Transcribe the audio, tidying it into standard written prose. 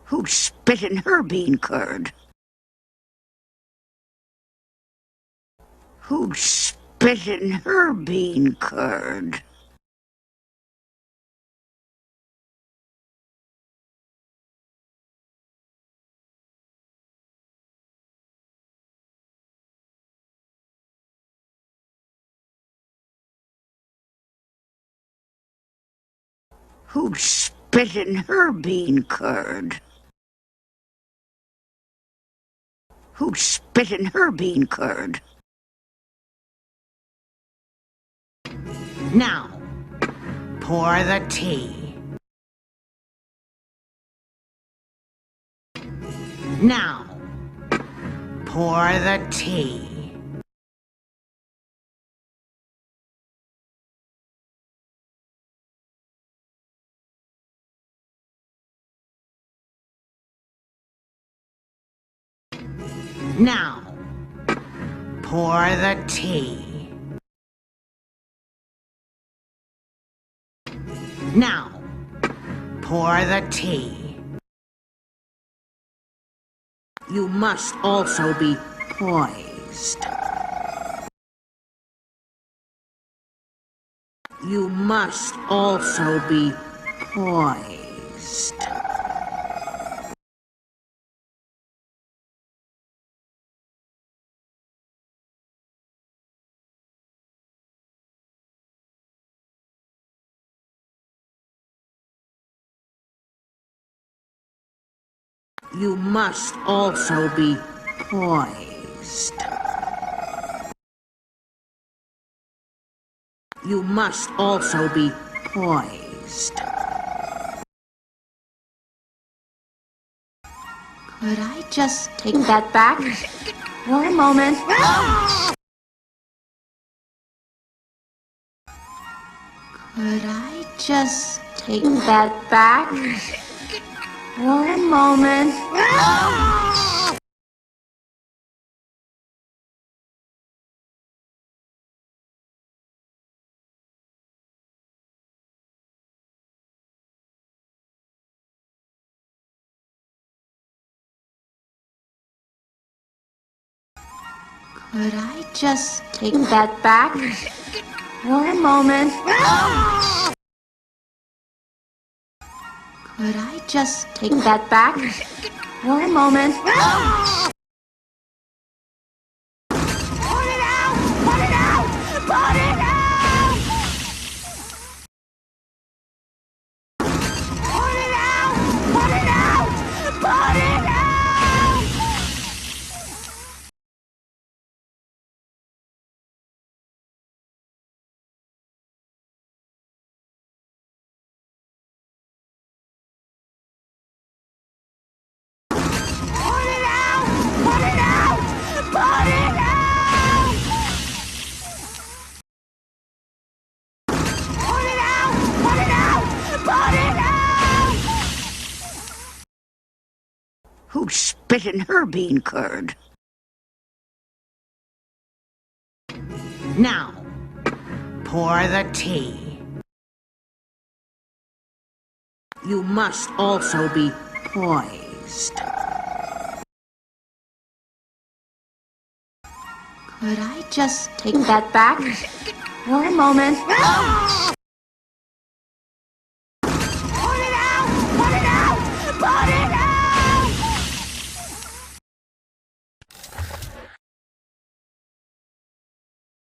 Who spit in her bean curd? Who spit in her bean curd? Who spit in her bean curd? Who spit in her bean curd? Now, pour the tea. Now, pour the tea. Now, pour the tea. Now, pour the tea. You must also be poised. You must also be poised. You must also be poised. You must also be poised. Could I just take that back for a moment? Could I just take that back for a moment? Could I just take that back for a moment? Could I just take that back for a moment? Put it out! Put it out! Put it out! Put it out! Put it out! Put it out! Who spit in her bean curd? Now, pour the tea. You must also be poised. Could I just take that back for a moment? Put it out! Put it out! Put it